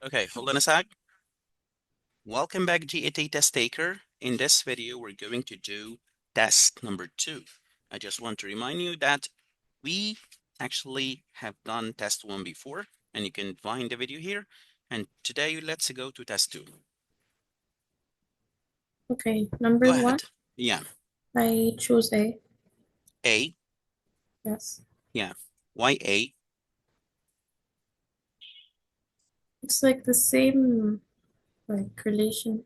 Okay, hold on a sec. Welcome back, GAT test taker. In this video, we're going to do test number 2. I just want to remind you that we actually have done test 1 before, and you can find the video here. And today, let's go to test 2. Okay, Go number one, ahead. Yeah. I choose A. A. Yes. Yeah. Why A? It's like the same relation.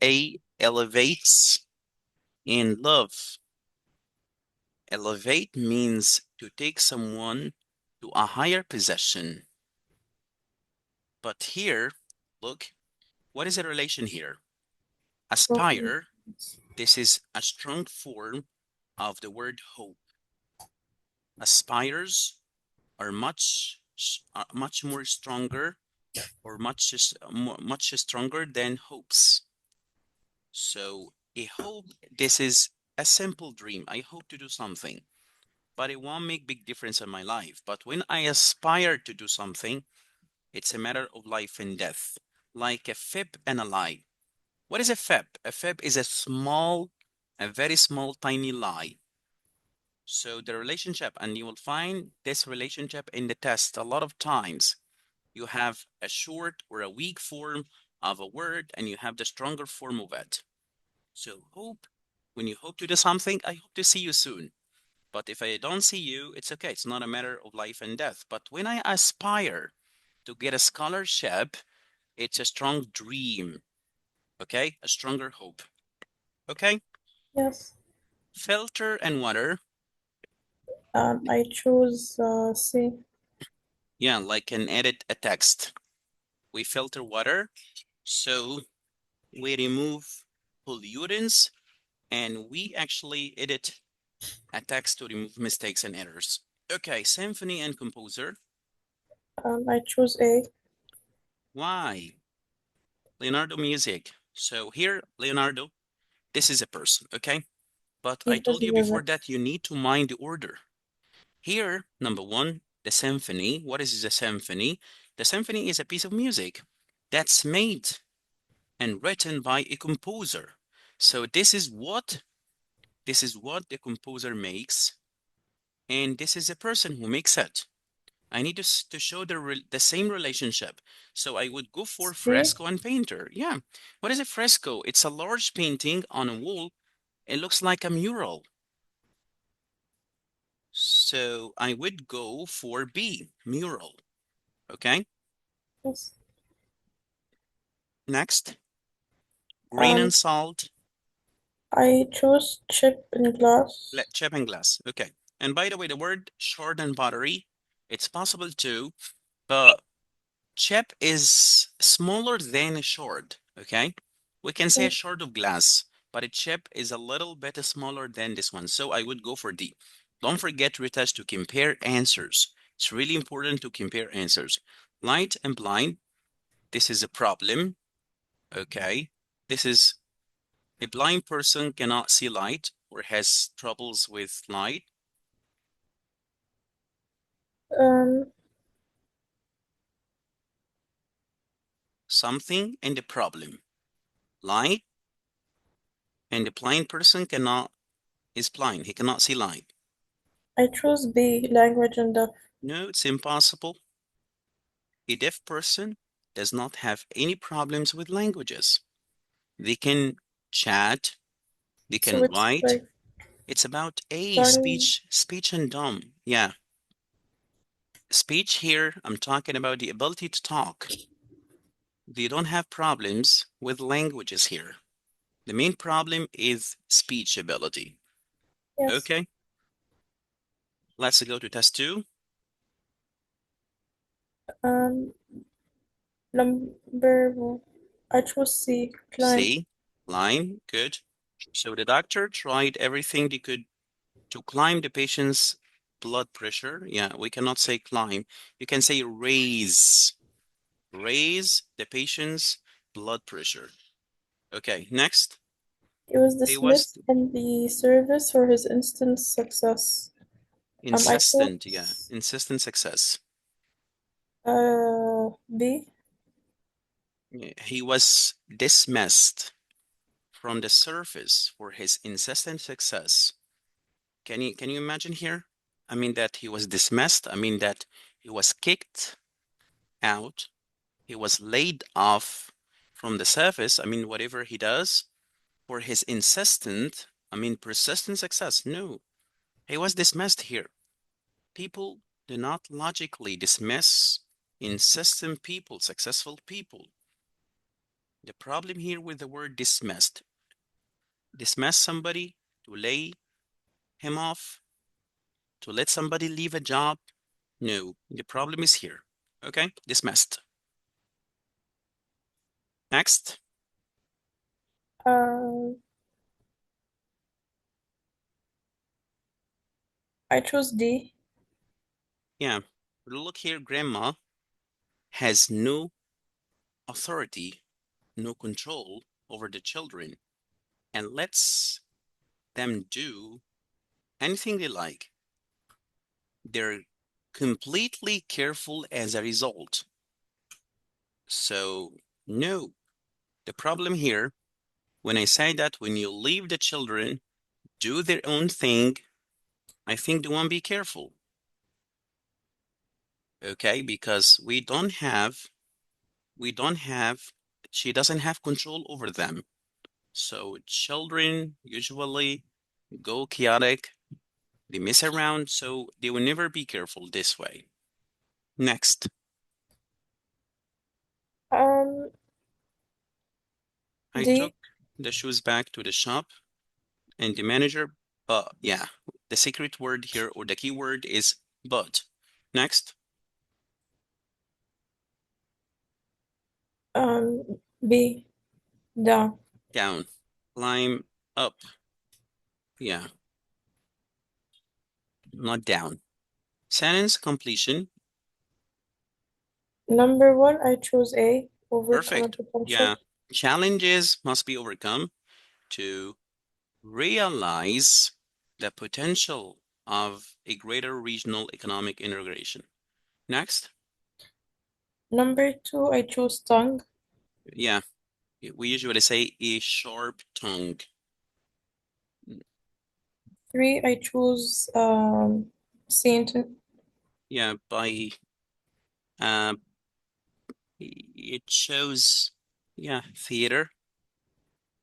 A elevates in love. Elevate means to take someone to a higher position. But here, look, what is the relation here? Okay. Aspire, this is a strong form of the word hope. Aspires are much more stronger or much stronger than hopes. So a hope, this is a simple dream. I hope to do something, but it won't make big difference in my life. But when I aspire to do something, it's a matter of life and death, like a fib and a lie. What is a fib? A fib is a very small, tiny lie. So the relationship, and you will find this relationship in the test a lot of times. You have a short or a weak form of a word, and you have the stronger form of it. So hope, when you hope to do something, I hope to see you soon. But if I don't see you, it's okay. It's not a matter of life and death. But when I aspire to get a scholarship, it's a strong dream. Okay? A stronger hope. Okay? Yes. Filter and water. I choose C. Yeah, like can edit a text. We filter water, so we remove pollutants, and we actually edit a text to remove mistakes and errors. Okay, symphony and composer. I choose A. Why? Leonardo music. So here, Leonardo, this is a person, okay? But He I does told you before music. that you need to mind the order. Here, number one, the symphony. What is the symphony? The symphony is a piece of music that's made and written by a composer. So this is what the composer makes, and this is the person who makes it. I need to show the same relationship. So I would go for C. fresco and painter. Yeah. What is a fresco? It's a large painting on a wall. It looks like a mural. So I would go for B, mural. Okay. Yes. Next, green Um, and salt. I choose chip and glass. Chip and glass. Okay. And by the way, the word shard and pottery, it's possible too, but chip is smaller than a shard. Okay. We can say a Yes. shard of glass, but a chip is a little bit smaller than this one. So I would go for D. Don't forget, Ritesh, to compare answers. It's really important to compare answers. Light and blind. This is a problem. Okay. This is a blind person cannot see light or has troubles with light. Um, Something and the problem. Light and the blind person is blind. He cannot see light. I choose B. Language and deaf. No, it's impossible. A deaf person does not have any problems with languages. They can chat, they So can it's write. like It's about A, sign. speech and dumb. Yeah. Speech here, I'm talking about the ability to talk. They don't have problems with languages here. The main problem is speech ability. Yes. Okay, let's go to test 2. Um, number. I choose C. Climb. C, climb, good. So the doctor tried everything they could to climb the patient's blood pressure. Yeah, we cannot say climb. You can say raise the patient's blood pressure. Okay, next. He was He was dismissed from the service for his instant success. I insistent, yeah, chose insistent success. B. He was dismissed from the surface for his insistent success. Can you imagine here? I mean that he was dismissed. I mean that he was kicked out. He was laid off from the surface. I mean, whatever he does for his persistent success. No, he was dismissed here. People do not logically dismiss insistent people, successful people. The problem here with the word dismissed, dismiss somebody, to lay him off, to let somebody leave a job. No, the problem is here. Okay, dismissed. Next. Um, I chose D. Yeah, look here, grandma has no authority, no control over the children, and lets them do anything they like. They're completely careful as a result. So, no, the problem here, when I say that when you leave the children do their own thing, I think they won't be careful. Okay, because we don't have, she doesn't have control over them. So children usually go chaotic, they mess around, so they will never be careful this way. Next, Um, I took D. the shoes back to the shop and the manager, yeah, the secret word here or the keyword is but. Next, B. Down. down, climb up, yeah, not down. Sentence completion, Number one, I chose A. Overcome a perfect. Yeah, potential. challenges must be overcome to realize the potential of a greater regional economic integration. Next, Number two, I chose tongue. yeah, we usually say a sharp tongue. Three, I chose Saint. Yeah, by uh, it shows, yeah, theater.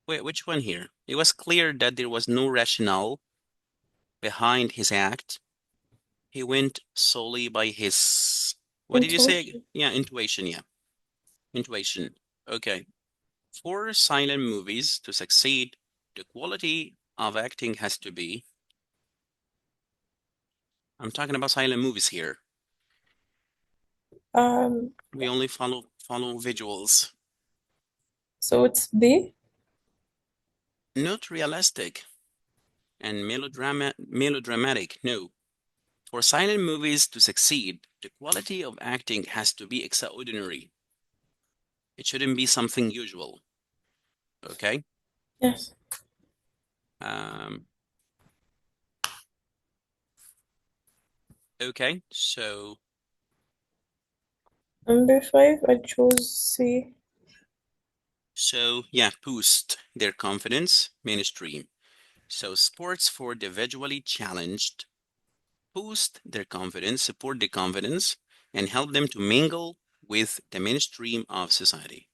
Wait, which one here? It was clear that there was no rationale behind his act. He went solely by his, what did you say? Intuition. Yeah, intuition. Yeah, intuition. Okay. For silent movies to succeed, the quality of acting has to be, I'm talking about silent movies here. Um, We only follow visuals. so it's B. Not realistic and melodramatic, no. For silent movies to succeed, the quality of acting has to be extraordinary. It shouldn't be something usual. Okay? Yes. Um, okay, Number five, I chose C. so yeah, boost their confidence, mainstream. So sports for the visually challenged boost their confidence, support their confidence, and help them to mingle with the mainstream of society.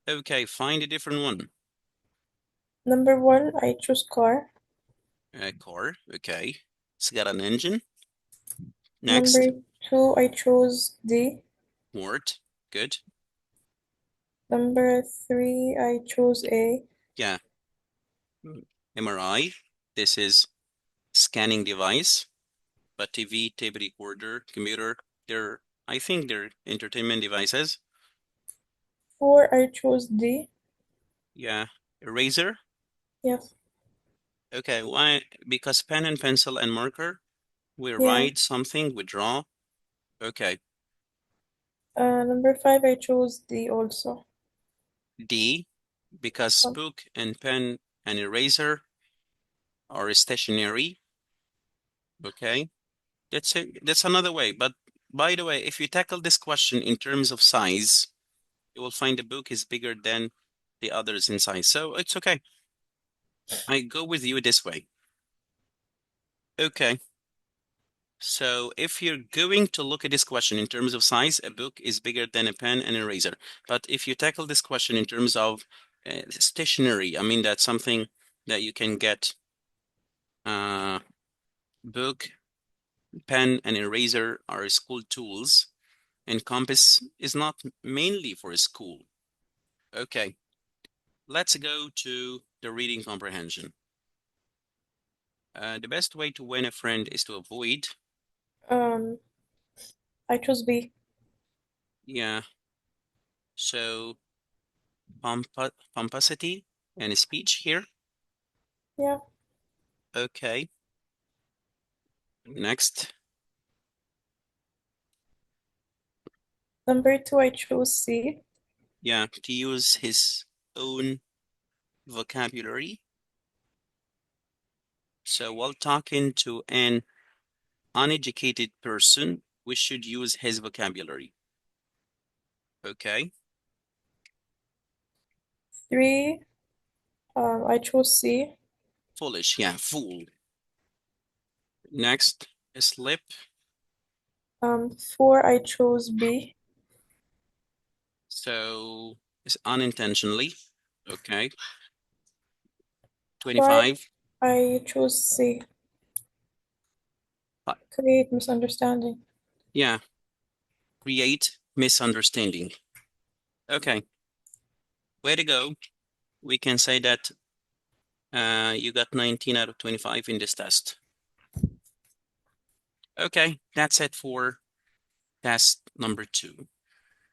Okay, find a different one. Number one, I chose car. Car, okay. It's got an engine. Next, Number two, I chose D. word, good. Number three, I chose A. Yeah, MRI. This is scanning device, but TV, tape recorder, computer, they're, I think they're entertainment devices. Four, I chose D. Yeah, eraser. Yes. Okay, why? Because pen and pencil and marker, we Yeah. write something, we draw. Okay, Number five, I chose D also. D, because Um, book and pen and eraser are stationary. Okay, that's it. That's another way. But by the way, if you tackle this question in terms of size, you will find the book is bigger than the others in size. So it's okay. I go with you this way. Okay. So if you're going to look at this question in terms of size, a book is bigger than a pen and eraser. But if you tackle this question in terms of stationery, I mean that's something that you can get book, pen, and eraser are school tools, and compass is not mainly for a school. Okay, let's go to the reading comprehension. The best way to win a friend is to avoid, Um, I chose B. yeah, so pomposity and speech here. Yeah. Okay, next, Number 2, I chose C. yeah, to use his own vocabulary. So while talking to an uneducated person, we should use his vocabulary. Okay, 3, I chose C. foolish, yeah, fool. Next, slip. 4, I chose B. So it's unintentionally. Okay. 5, 25. I chose C. Create misunderstanding. Yeah. Create misunderstanding. Okay. Way to go. We can say that you got 19 out of 25 in this test. Okay. That's it for test number 2.